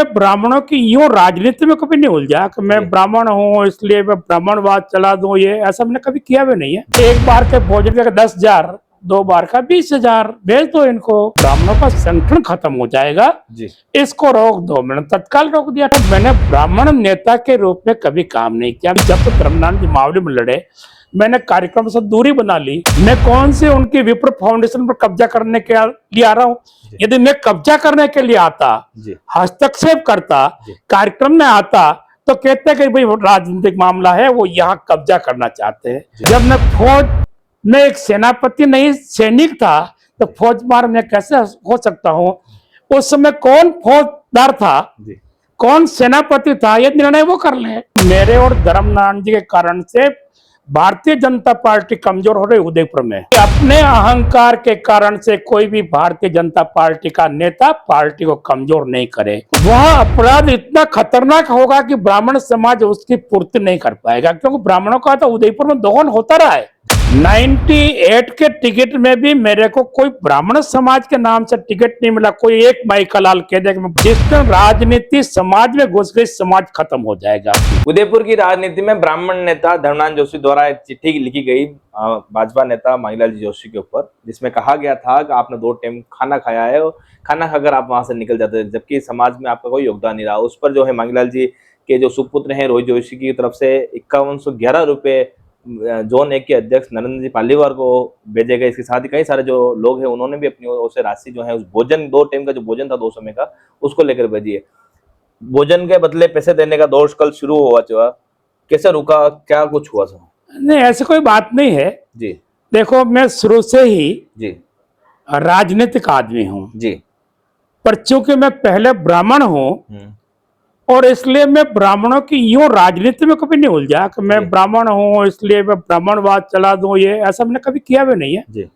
ब्राह्मणों की यूं राजनीति में कभी नहीं उलझा कि मैं ब्राह्मण हूँ इसलिए मैं ब्राह्मणवाद चला दूं, ये ऐसा मैंने कभी किया भी नहीं है। एक बार के भोजन का 10,000, 2 बार का 20,000 भेज दो इनको, ब्राह्मणों का संगठन खत्म हो जाएगा जी। इसको रोक दो। मैंने तत्काल रोक दिया। तो मैंने ब्राह्मण नेता के रूप में कभी काम नहीं किया। जब तो धर्मनारायण जी मामले में लड़े, मैंने कार्यक्रम से दूरी बना ली। मैं कौन से उनकी विप्र फाउंडेशन पर कब्जा करने के लिए आ रहा हूँ? यदि मैं कब्जा करने के लिए आता, हस्तक्षेप करता, कार्यक्रम में आता, तो कहते हैं कि भाई राजनीतिक मामला है, वो यहाँ कब्जा करना चाहते हैं। जब मैं फौज में एक सेनापति नहीं सैनिक था, तो फौजदार मैं कैसे हो सकता हूँ? उस समय कौन फौजदार था, कौन सेनापति था, ये निर्णय वो कर ले। मेरे और धर्मनारायण जी के कारण से भारतीय जनता पार्टी कमजोर हो रही उदयपुर में। अपने अहंकार के कारण से कोई भी भारतीय जनता पार्टी का नेता पार्टी को कमजोर नहीं करे। वह अपराध इतना खतरनाक होगा कि ब्राह्मण समाज उसकी पूर्ति नहीं कर पाएगा, क्योंकि ब्राह्मणों का तो उदयपुर में दोहन होता रहा है। 98 के टिकट में भी मेरे को कोई ब्राह्मण समाज के नाम से टिकट नहीं मिला। कोई एक माइका लाल कह दे जिस दिन राजनीति समाज में घुस गई, समाज खत्म हो जाएगा। उदयपुर की राजनीति में ब्राह्मण नेता धर्मनारायण जोशी द्वारा एक चिट्ठी लिखी गई भाजपा नेता मांगीलाल जी जोशी के ऊपर, जिसमें कहा गया था कि आपने 2 टाइम खाना खाया है और खाना खाकर आप वहां से निकल जाते हैं, जबकि समाज में आपका कोई योगदान नहीं रहा। उस पर जो है मांगीलाल जी के जो सुपुत्र हैं रोहित जोशी की तरफ से 5111 रुपए जोन 1 के अध्यक्ष नरेंद्र जी पालीवाल को भेजे गए। इसके साथ ही कई सारे जो लोग हैं उन्होंने भी अपनी ओर से राशि जो है उस भोजन 2 टाइम का जो भोजन था 2 समय का, उसको लेकर भेजी है। भोजन के बदले पैसे देने का दौर कल शुरू हुआ था, कैसे रुका, क्या कुछ हुआ था? नहीं, ऐसी कोई बात नहीं है जी। देखो, मैं शुरू से ही जी राजनीतिक आदमी हूँ जी, पर चूंकि मैं पहले ब्राह्मण हूँ और इसलिए मैं ब्राह्मणों की यूं राजनीति में कभी नहीं उलझा कि मैं ब्राह्मण हूँ इसलिए मैं ब्राह्मणवाद चला दूं, ये ऐसा मैंने कभी किया भी नहीं है जी।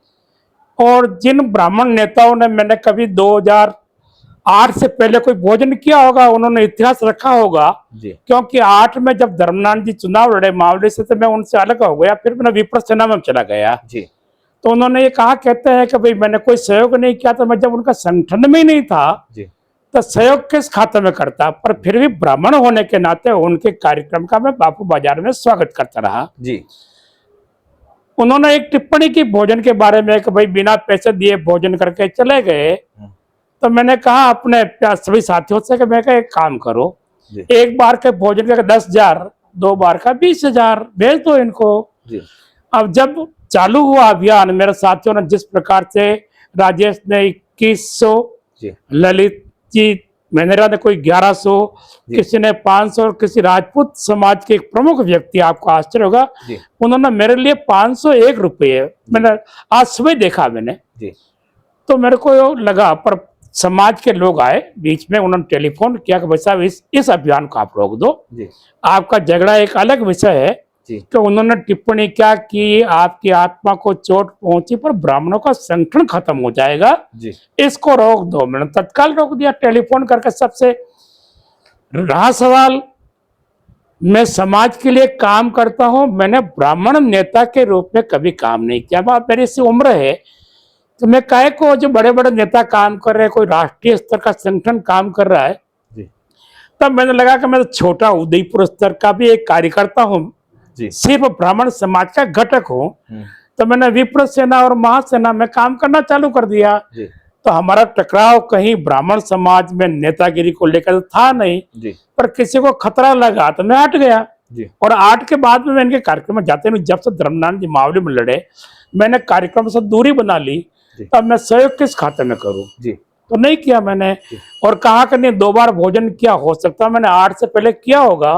और जिन ब्राह्मण नेताओं ने मैंने कभी 2008 से पहले कोई भोजन किया होगा, उन्होंने इतिहास रखा होगा, क्योंकि 8 में जब धर्मनारायण जी चुनाव लड़े मामले से, तो मैं उनसे अलग हो गया। फिर मैंने विप्र सेना में चला गया जी। तो उन्होंने ये कहा, कहते हैं कि भाई मैंने कोई सहयोग नहीं किया। तो मैं जब उनका संगठन में ही नहीं था जी, तो सहयोग किस खाते में करता? पर फिर भी ब्राह्मण होने के नाते उनके कार्यक्रम का मैं बापू बाजार में स्वागत करता रहा जी। उन्होंने एक टिप्पणी की भोजन के बारे में कि भाई बिना पैसे दिए भोजन करके चले गए। तो मैंने कहा अपने सभी साथियों से कि मैं एक काम करो, एक बार के भोजन का 10,000, 2 बार का 20,000 भेज दो इनको जी। अब जब चालू हुआ अभियान, मेरे साथियों ने जिस प्रकार से, राजेश ने 2100, ललित जी मेहरा ने कोई 1100, किसी ने 500 और किसी राजपूत समाज के एक प्रमुख व्यक्ति, आपको आश्चर्य होगा, उन्होंने मेरे लिए 501 रुपये, मैंने आज सुबह देखा मैंने जी। तो मेरे को लगा, पर समाज के लोग आए बीच में, उन्होंने टेलीफोन किया कि भाई साहब इस अभियान को आप रोक दो जी। आपका झगड़ा एक अलग विषय है कि उन्होंने टिप्पणी क्या की, आपकी आत्मा को चोट पहुंची पर ब्राह्मणों का संगठन खत्म हो जाएगा जी। इसको रोक दो। मैंने तत्काल रोक दिया टेलीफोन करके। सबसे रहा सवाल, मैं समाज के लिए काम करता हूं, मैंने ब्राह्मण नेता के रूप में कभी काम नहीं किया। बात मेरी सी उम्र है तो मैं काहे को, जो बड़े बड़े नेता काम कर रहे हैं, कोई राष्ट्रीय स्तर का संगठन काम कर रहा है, तब मैंने लगा कि मैं तो छोटा उदयपुर स्तर का भी एक कार्यकर्ता हूँ, सिर्फ ब्राह्मण समाज का घटक हूँ। तो मैंने विप्र सेना और महासेना में काम करना चालू कर दिया। तो हमारा टकराव कहीं ब्राह्मण समाज में नेतागिरी को लेकर था नहीं, पर किसी को खतरा लगा तो मैं हट गया। और 8 के बाद में मैं इनके कार्यक्रम में जाते नहीं। जब से धर्मनारायण जी मामले में लड़े, मैंने कार्यक्रम से दूरी बना ली। तब मैं सहयोग किस खाते में करूं जी, तो नहीं किया मैंने। और कहा कि नहीं 2 बार भोजन किया, हो सकता है मैंने 8 से पहले किया होगा।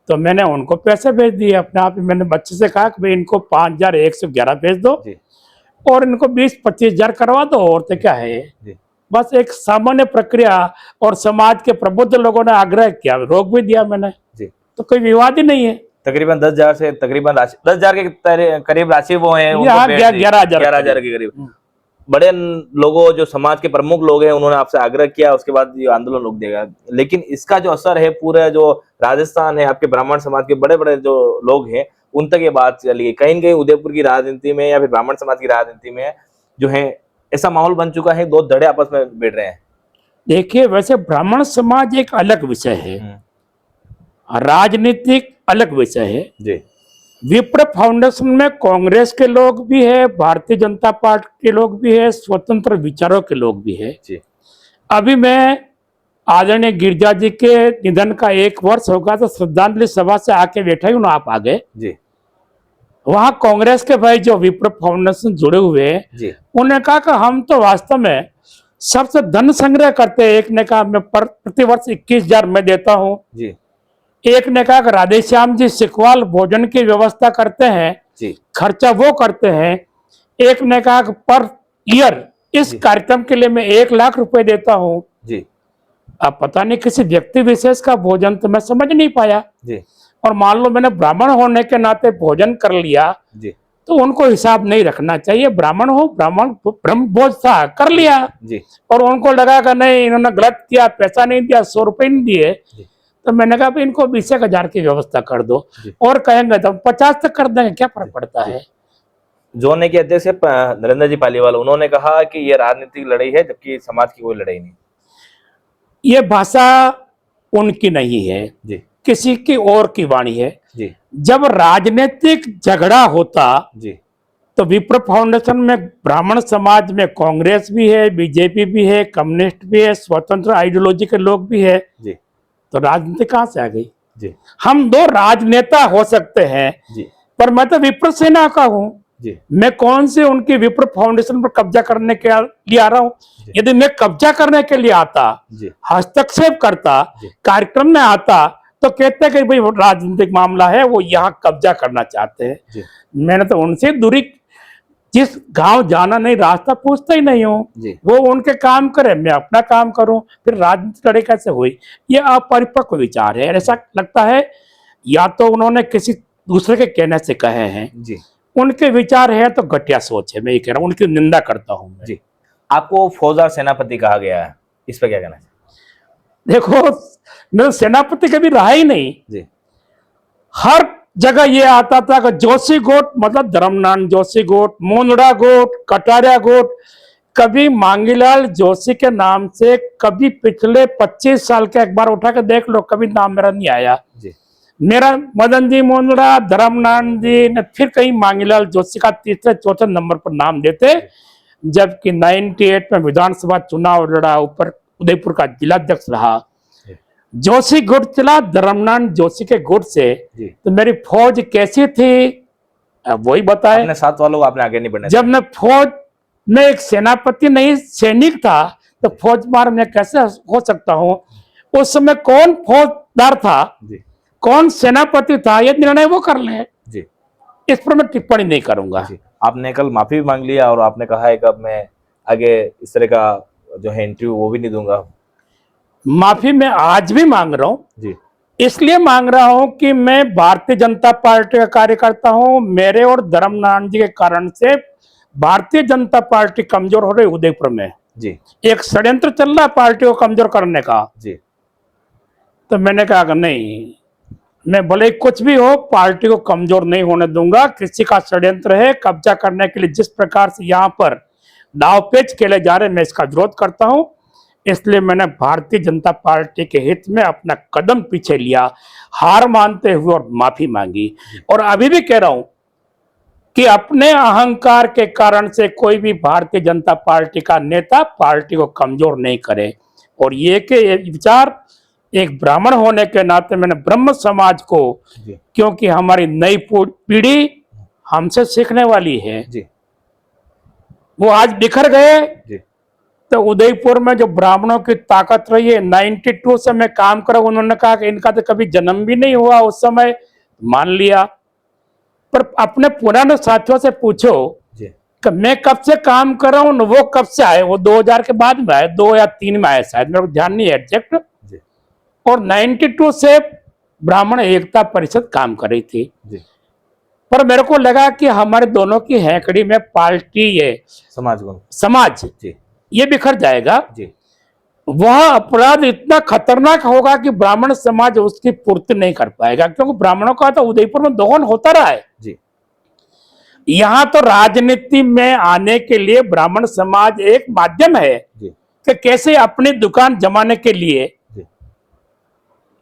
तो मैंने उनको पैसे भेज दिए अपने आप ही। मैंने बच्चे से कहा कि भाई इनको 5111 भेज दो और इनको 20-25,000 करवा दो, और तो क्या है। बस एक सामान्य प्रक्रिया, और समाज के प्रबुद्ध लोगों ने आग्रह किया, रोक भी दिया मैंने जी। तो कोई विवाद ही नहीं है। तकरीबन 10,000 से तकरीबन 10,000 के करीब राशि वो है, 11,000 के करीब। बड़े लोगों, जो समाज के प्रमुख लोग हैं, उन्होंने आपसे आग्रह किया, उसके बाद ये आंदोलन रुक देगा। लेकिन इसका जो असर है पूरा जो राजस्थान है, आपके ब्राह्मण समाज के बड़े बड़े जो लोग हैं उन तक ये बात चली गई। कहीं न कहीं उदयपुर की राजनीति में या फिर ब्राह्मण समाज की राजनीति में जो है ऐसा माहौल बन चुका है, 2 धड़े आपस में भिड़ रहे हैं। देखिए, वैसे ब्राह्मण समाज एक अलग विषय है, राजनीतिक अलग विषय है। जी विप्र फाउंडेशन में कांग्रेस के लोग भी है, भारतीय जनता पार्टी के लोग भी है, स्वतंत्र विचारों के लोग भी है। जी अभी मैं आदरणीय गिरजा जी के निधन का 1 वर्ष होगा तो श्रद्धांजलि सभा से आके बैठा ही हूं, आप आगे। जी वहां कांग्रेस के भाई जो विप्र फाउंडेशन जुड़े हुए हैं, जी उन्होंने कहा कि हम तो वास्तव में सबसे धन संग्रह करते हैं। एक ने कहा मैं प्रति वर्ष 21,000 मैं देता हूं। जी एक ने कहा कि राधेश्याम जी सिखवाल भोजन की व्यवस्था करते हैं, जी खर्चा वो करते हैं। एक ने कहा कि पर ईयर इस कार्यक्रम के लिए मैं 1 लाख रुपए देता हूं। जी अब पता नहीं किसी व्यक्ति विशेष का भोजन तो मैं समझ नहीं पाया। जी और मान लो मैंने ब्राह्मण होने के नाते भोजन कर लिया जी तो उनको हिसाब नहीं रखना चाहिए। ब्राह्मण हो, ब्राह्मण ब्रह्म भोज था, कर लिया। जी और उनको लगा कि नहीं इन्होंने गलत किया, पैसा नहीं दिया, 100 रुपए नहीं दिए, जी तो मैंने कहा भाई इनको 20,000 की व्यवस्था कर दो। जी। और कहेंगे तो 50 तक कर देंगे, क्या फर्क पड़ता है। जोने के अध्यक्ष नरेंद्र जी पालीवाल, उन्होंने कहा कि ये राजनीतिक लड़ाई है जबकि समाज की कोई लड़ाई नहीं। ये भाषा उनकी नहीं है, जी किसी की और की वाणी है। जी जब राजनीतिक झगड़ा होता जी तो विप्र फाउंडेशन में ब्राह्मण समाज में कांग्रेस भी है, बीजेपी भी है, कम्युनिस्ट भी है, स्वतंत्र आइडियोलॉजी के लोग भी है, जी तो राजनीति कहां से आ गई। जी हम दो राजनेता हो सकते हैं, जी पर मैं तो विप्र सेना का हूं। जी मैं कौन से उनकी विप्र फाउंडेशन पर कब्जा करने के लिए आ रहा हूं। यदि मैं कब्जा करने के लिए आता, जी हस्तक्षेप करता, जी। कार्यक्रम में आता, तो कहते कि भाई राजनीतिक मामला है, वो यहाँ कब्जा करना चाहते हैं। जी मैंने तो उनसे दूरी, जिस गांव जाना नहीं रास्ता पूछता ही नहीं हूँ। जी वो उनके काम करे, मैं अपना काम करूं, फिर राजनीति लड़ाई कैसे हुई। ये अपरिपक्व विचार है। ऐसा लगता है या तो उन्होंने किसी दूसरे के कहने से कहे हैं, जी उनके विचार है तो घटिया सोच है। मैं ये कह रहा हूँ, उनकी निंदा करता हूं मैं। जी। आपको फौजदार सेनापति कहा गया है, इस पर क्या कहना है। देखो, मैं सेनापति कभी रहा ही नहीं। जी हर जगह ये आता था कि जोशी गोट मतलब धर्मनारायण जोशी गोट, मोंदड़ा गोट, कटारिया गोट। कभी मांगीलाल जोशी के नाम से कभी पिछले 25 साल के एक बार उठा के देख लो, कभी नाम मेरा नहीं आया। जी मेरा मदन जी मोंदड़ा, धर्मनारायण जी ने फिर कहीं मांगीलाल जोशी का तीसरे चौथे नंबर पर नाम देते। जबकि 98 में विधानसभा चुनाव लड़ा, ऊपर उदयपुर का जिलाध्यक्ष रहा। जोशी गुट चला धर्मनारायण जोशी के गुट से, जी। तो मेरी फौज कैसी थी अब वही बताए। अपने साथ वालों को आपने आगे नहीं बढ़ने जब मैं फौज में एक सेनापति नहीं सैनिक था, तो फौज मार मैं कैसे हो सकता हूँ। उस समय कौन फौजदार था, जी कौन सेनापति था, ये निर्णय वो कर ले। जी इस पर मैं टिप्पणी नहीं करूंगा। जी। आपने कल माफी भी मांग लिया और आपने कहा है कि अब मैं आगे इस तरह का जो है इंटरव्यू वो भी नहीं दूंगा। माफी मैं आज भी मांग रहा हूँ, जी इसलिए मांग रहा हूं कि मैं भारतीय जनता पार्टी का कार्यकर्ता हूं। मेरे और धर्मनारायण जी के कारण से भारतीय जनता पार्टी कमजोर हो रही उदयपुर में। जी एक षड्यंत्र चल रहा है पार्टी को कमजोर करने का। जी तो मैंने कहा कि नहीं, मैं भले कुछ भी हो पार्टी को कमजोर नहीं होने दूंगा। किसी का षड्यंत्र है कब्जा करने के लिए, जिस प्रकार से यहाँ पर दावपेच खेले जा रहे, मैं इसका विरोध करता हूं। इसलिए मैंने भारतीय जनता पार्टी के हित में अपना कदम पीछे लिया, हार मानते हुए और माफी मांगी। और अभी भी कह रहा हूं कि अपने अहंकार के कारण से कोई भी भारतीय जनता पार्टी का नेता पार्टी को कमजोर नहीं करे। और ये कि ये विचार एक ब्राह्मण होने के नाते मैंने ब्रह्म समाज को, जी क्योंकि हमारी नई पीढ़ी हमसे सीखने वाली है, जी वो आज बिखर गए। जी तो उदयपुर में जो ब्राह्मणों की ताकत रही है, 92 से मैं काम कर रहा हूं। उन्होंने कहा कि इनका तो कभी जन्म भी नहीं हुआ उस समय, मान लिया। पर अपने पुराने साथियों से पूछो जी कि मैं कब से काम कर रहा हूं, वो कब से आए। वो 2000 के बाद में आए, 2 या 3 में आए शायद, मेरे को ध्यान नहीं है एग्जैक्ट। जी और 92 से ब्राह्मण एकता परिषद काम कर रही थी। जी। पर मेरे को लगा कि हमारे दोनों की हैकड़ी में पार्टी, ये समाज जी ये बिखर जाएगा। जी वह अपराध इतना खतरनाक होगा कि ब्राह्मण समाज उसकी पूर्ति नहीं कर पाएगा, क्योंकि ब्राह्मणों का तो उदयपुर में दोहन होता रहा है। जी यहाँ तो राजनीति में आने के लिए ब्राह्मण समाज एक माध्यम है। जी कि कैसे अपनी दुकान जमाने के लिए जी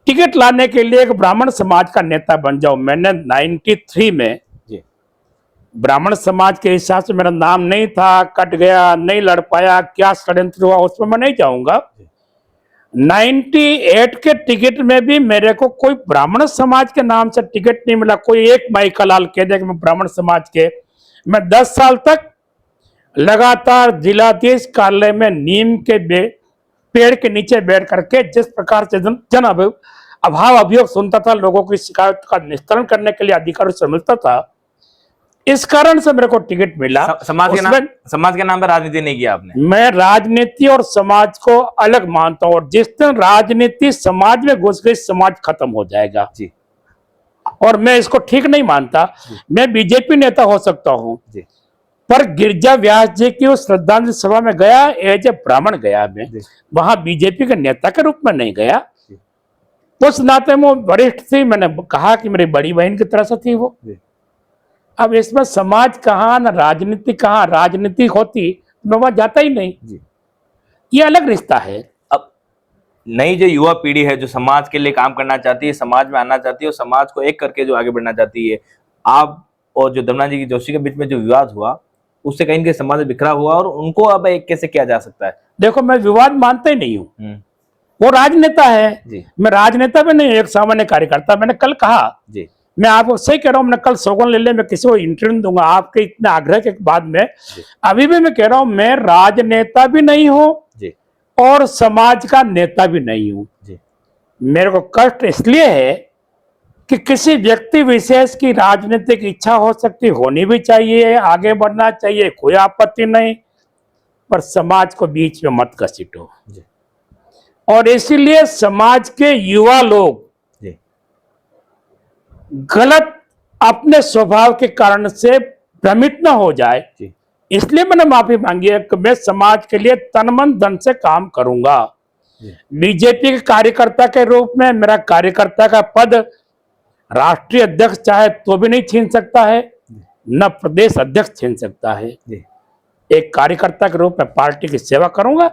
टिकट लाने के लिए एक ब्राह्मण समाज का नेता बन जाऊं। मैंने 93 में जी ब्राह्मण ब्राह्मण समाज के हिसाब से मेरा नाम नहीं था, कट गया, नहीं लड़ पाया, क्या षड्यंत्र हुआ उसमें मैं नहीं जाऊंगा। 98 के टिकट में भी मेरे को कोई ब्राह्मण समाज के नाम से टिकट नहीं मिला। कोई एक माई का लाल कह दे कि मैं ब्राह्मण समाज के। मैं 10 साल तक लगातार जिलाधीश कार्यालय में नीम के पेड़ के नीचे बैठ करके जिस प्रकार से जन अभाव अभियोग सुनता था, लोगों की शिकायत का निस्तारण करने के लिए अधिकारियों से मिलता था, इस कारण से मेरे को टिकट मिला। समाज के नाम पर राजनीति नहीं किया आपने? मैं राजनीति और समाज को अलग मानता हूं, और जिस दिन राजनीति समाज में घुस गई समाज खत्म हो जाएगा जी। और मैं इसको ठीक नहीं मानता। मैं बीजेपी नेता हो सकता हूं जी। पर गिरजा व्यास जी की उस श्रद्धांजलि सभा में गया, एज ए ब्राह्मण गया मैं, वहां बीजेपी के नेता के रूप में नहीं गया। उस नाते वो वरिष्ठ थी, मैंने कहा कि मेरी बड़ी बहन की तरह से थी वो। अब इसमें समाज कहाँ न राजनीति कहाँ, राजनीति होती मैं वहां जाता ही नहीं जी। ये अलग रिश्ता है। अब नई जो युवा पीढ़ी है जो समाज के लिए काम करना चाहती है, समाज में आना चाहती है और समाज को एक करके जो आगे बढ़ना चाहती है, आप और जो दमना जी की जोशी के बीच में जो विवाद हुआ उससे कहीं के समाज बिखरा हुआ और उनको अब एक कैसे किया जा सकता है? देखो, मैं विवाद मानता ही नहीं हूँ। वो राजनेता है जी। मैं राजनेता भी नहीं, एक सामान्य कार्यकर्ता। मैंने कल कहा जी, मैं आपको सही कह रहा हूँ, मैंने कल सौगन ले ले, मैं किसी को इंटरव्यू दूंगा आपके इतने आग्रह के बाद में। अभी भी मैं कह रहा हूँ, मैं राजनेता भी नहीं हूँ और समाज का नेता भी नहीं हूँ। मेरे को कष्ट इसलिए है कि किसी व्यक्ति विशेष की राजनीतिक इच्छा हो सकती, होनी भी चाहिए, आगे बढ़ना चाहिए, कोई आपत्ति नहीं, पर समाज को बीच में मत घसीटो। और इसीलिए समाज के युवा लोग गलत अपने स्वभाव के कारण से भ्रमित न हो जाए, इसलिए मैंने माफी मांगी है कि मैं समाज के लिए तन मन धन से काम करूंगा। बीजेपी के कार्यकर्ता के रूप में मेरा कार्यकर्ता का पद राष्ट्रीय अध्यक्ष चाहे तो भी नहीं छीन सकता है, न प्रदेश अध्यक्ष छीन सकता है। एक कार्यकर्ता के रूप में पार्टी की सेवा करूंगा।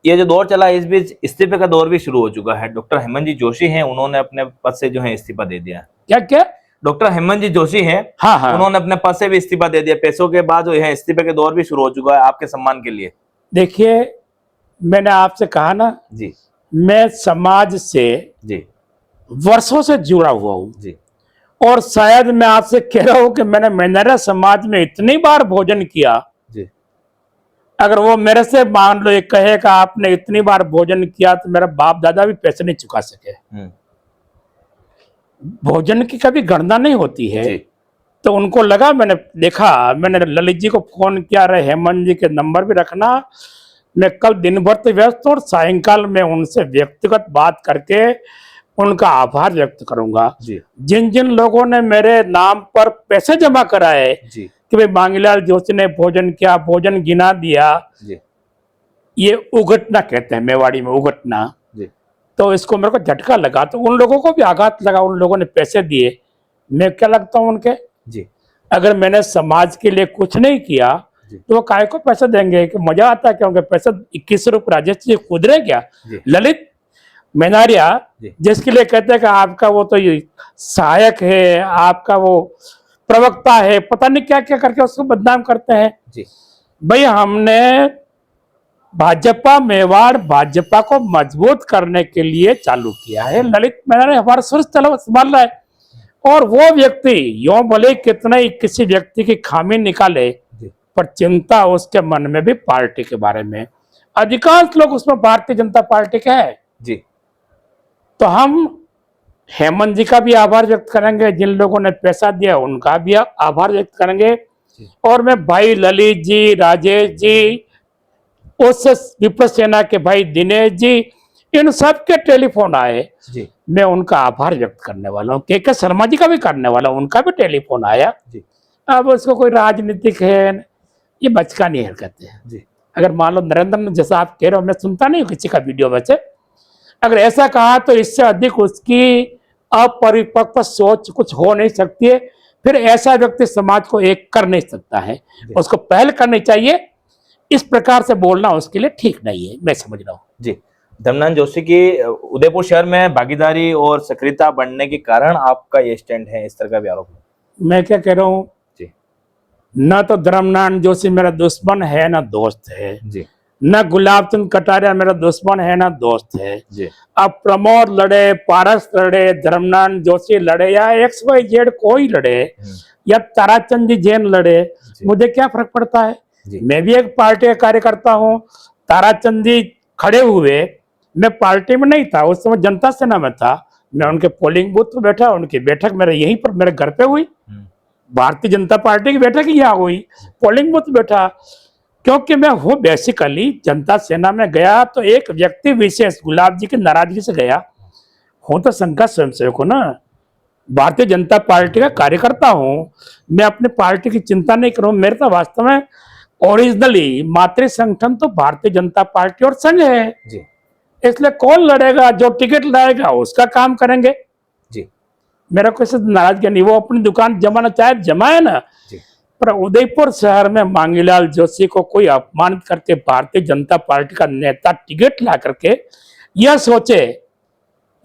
ये जो दौर चला, इस बीच इस्तीफे का दौर भी शुरू हो चुका है। डॉक्टर हेमंत जी जोशी हैं, उन्होंने अपने पद से जो है इस्तीफा दे दिया। क्या? डॉक्टर हेमंत जी जोशी हैं, हाँ। उन्होंने अपने पद से भी इस्तीफा दे दिया। पैसों के बाद जो है इस्तीफे के दौर भी शुरू हो चुका है आपके सम्मान के लिए। देखिए, मैंने आपसे कहा ना जी, मैं समाज से जी वर्षों से जुड़ा हुआ हूँ जी, और शायद मैं आपसे कह रहा हूँ कि मैंने मेहनत समाज में इतनी बार भोजन किया जी, अगर वो मेरे से मान लो एक कहे कि आपने इतनी बार भोजन किया, तो मेरा बाप दादा भी पैसे नहीं चुका सके। भोजन की कभी गणना नहीं होती है। तो उनको लगा, मैंने देखा, मैंने ललित जी को फोन किया, रहे हेमंत जी के नंबर भी रखना, मैं कल दिन भर तो व्यस्त हूँ और सायंकाल में उनसे व्यक्तिगत बात करके उनका आभार व्यक्त करूंगा। जिन जिन लोगों ने मेरे नाम पर पैसे जमा कराए कि भाई मांगीलाल जोशी ने भोजन किया, भोजन गिना दिया, ये उगटना कहते हैं मेवाड़ी में, उगटना। तो इसको मेरे को झटका लगा, तो उन लोगों को भी आघात लगा। उन लोगों ने पैसे दिए, मैं क्या लगता हूँ उनके जी। अगर मैंने समाज के लिए कुछ नहीं किया तो वो काय को पैसे देंगे? कि मजा आता है क्या उनके पैसे? 21 रुपये राजेश जी खुद रहे क्या? ललित मैनारिया जिसके लिए कहते हैं कि आपका वो तो ये सहायक है, आपका वो प्रवक्ता है, पता नहीं क्या क्या करके उसको बदनाम करते हैं जी। भाई, हमने भाजपा मेवाड़ भाजपा को मजबूत करने के लिए चालू किया है। ललित मैंने हमारा सुर संभाल रहा है, और वो व्यक्ति यो भले कितना ही किसी व्यक्ति की खामी निकाले, पर चिंता उसके मन में भी पार्टी के बारे में। अधिकांश लोग उसमें भारतीय जनता पार्टी के हैं जी। तो हम हेमंत जी का भी आभार व्यक्त करेंगे, जिन लोगों ने पैसा दिया उनका भी आभार व्यक्त करेंगे। और मैं भाई ललित जी, राजेश जी, उस विप्र सेना के भाई दिनेश जी, इन सब के टेलीफोन आए जी, मैं उनका आभार व्यक्त करने वाला हूँ। के शर्मा जी का भी करने वाला हूँ, उनका भी टेलीफोन आया जी। अब उसको कोई राजनीतिक है, ये बचकानी हरकत है जी। अगर मान लो नरेंद्र ने, जैसा आप कह रहे हो, मैं सुनता नहीं हूँ किसी का वीडियो वैसे, अगर ऐसा कहा तो इससे अधिक उसकी अपरिपक्व सोच कुछ हो नहीं सकती है। फिर ऐसा व्यक्ति समाज को एक कर नहीं सकता है, उसको पहल करनी चाहिए इस प्रकार से बोलना उसके लिए ठीक नहीं है, मैं समझ रहा हूँ। जी, धर्मनाथ जोशी की उदयपुर शहर में भागीदारी और सक्रियता बढ़ने के कारण आपका ये स्टैंड है, इस तरह का भी आरोप है। मैं क्या कह रहा हूँ, जी न तो धर्मनाथ जोशी मेरा दुश्मन है ना दोस्त है, जी न गुलाब चंद कटारिया मेरा दुश्मन है ना दोस्त है। जी अब प्रमोद लड़े, पारस लड़े, धर्मनाथ जोशी लड़े या XYZ कोई लड़े या ताराचंद जी जैन लड़े, जी। मुझे क्या फर्क पड़ता है। जी। मैं भी एक पार्टी का कार्यकर्ता हूँ। ताराचंद जी खड़े हुए, मैं पार्टी में नहीं था उस समय, जनता सेना में था। मैं उनके पोलिंग बूथ पर बैठा, उनकी बैठक मेरे यहीं पर मेरे घर पे हुई। भारतीय जनता पार्टी की बैठक यहाँ हुई, पोलिंग बूथ बैठा। क्योंकि मैं हूँ बेसिकली जनता सेना में गया तो एक व्यक्ति विशेष गुलाब जी की नाराजगी से गया हूँ, तो संघ का स्वयंसेवक हूँ ना, भारतीय जनता पार्टी का कार्यकर्ता हूँ। मैं अपनी पार्टी की चिंता नहीं करूँ। मेरे तो वास्तव में ओरिजिनली मातृ संगठन तो भारतीय जनता पार्टी और संघ है जी इसलिए कौन लड़ेगा, जो टिकट लाएगा उसका काम करेंगे। जी मेरा कोई नाराजगी नहीं, वो अपनी दुकान जमाना चाहे जमाए ना। जी पर उदयपुर शहर में मांगीलाल जोशी को कोई अपमानित करके भारतीय जनता पार्टी का नेता टिकट ला करके यह सोचे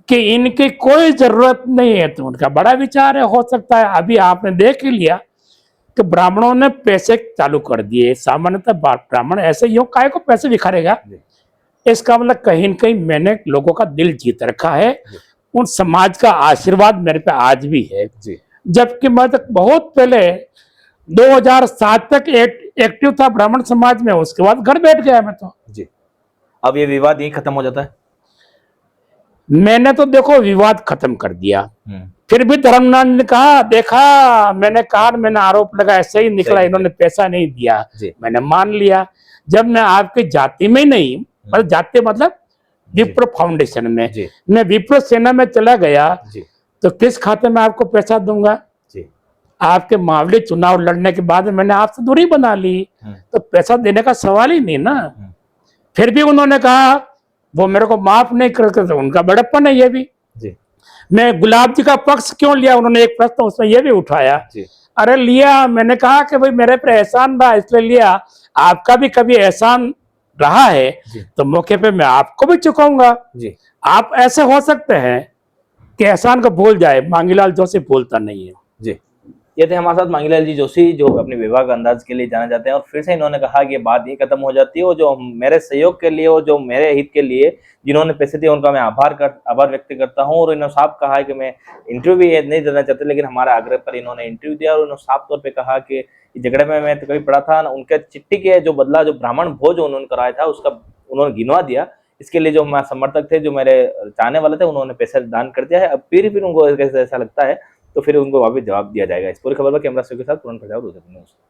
कि इनकी कोई जरूरत नहीं है, तो उनका बड़ा विचार है, हो सकता है। अभी आपने देख ही लिया कि ब्राह्मणों ने पैसे चालू कर दिए। सामान्यतः ब्राह्मण ऐसे यूं काहे को पैसे बिखारेगा। इसका मतलब कहीं न कहीं मैंने लोगों का दिल जीत रखा है, उन समाज का आशीर्वाद मेरे पे आज भी है। जबकि मैं तो बहुत पहले 2007 तक एक्टिव था ब्राह्मण समाज में, उसके बाद घर बैठ गया मैं तो। जी, अब ये विवाद यही खत्म हो जाता है। मैंने तो देखो विवाद खत्म कर दिया। फिर भी धर्मनाथ ने कहा, देखा मैंने कहा, मैंने आरोप लगा, ऐसे ही निकला, इन्होंने पैसा नहीं दिया। मैंने मान लिया। जब मैं आपकी जाति में नहीं, मतलब जाति मतलब विप्रो फाउंडेशन में, मैं विप्रो सेना में चला गया तो किस खाते में आपको पैसा दूंगा। आपके मावली चुनाव लड़ने के बाद मैंने आपसे दूरी बना ली, तो पैसा देने का सवाल ही नहीं ना। फिर भी उन्होंने कहा वो मेरे को माफ नहीं करते, तो उनका बड़प्पन है ये भी। मैं गुलाब जी का पक्ष क्यों लिया, उन्होंने एक प्रश्न उसमें ये भी उठाया। अरे लिया, मैंने कहा कि भाई मेरे पे एहसान रहा इसलिए लिया, आपका भी कभी एहसान रहा है तो मौके पे मैं आपको भी चुकाऊंगा। आप ऐसे हो सकते हैं कि एहसान को भूल जाए, मांगीलाल जोशी भूलता नहीं है। जी, ये थे हमारे साथ मांगीलाल जी जोशी, जो अपने विवाह अंदाज के लिए जाने जाते हैं। और फिर से इन्होंने कहा कि बात ये खत्म हो जाती है, और जो मेरे सहयोग के लिए और जो मेरे हित के लिए जिन्होंने पैसे दिए उनका मैं आभार व्यक्त करता हूँ। और इन्होंने साफ कहा है कि मैं इंटरव्यू भी नहीं देना चाहते, लेकिन हमारे आग्रह पर इन्होंने इंटरव्यू दिया। और उन्होंने साफ तौर पर कहा कि झगड़े में मैं तो कभी पड़ा था, उनके चिट्ठी के जो बदला, जो ब्राह्मण भोज उन्होंने कराया था उसका उन्होंने गिनवा दिया। इसके लिए जो हमारे समर्थक थे, जो मेरे चाहने वाले थे, उन्होंने पैसा दान कर दिया है। अब फिर उनको ऐसा लगता है तो फिर उनको वापस जवाब दिया जाएगा। इस पूरी खबर पर कैमरा के साथ पूर्ण प्रजापति।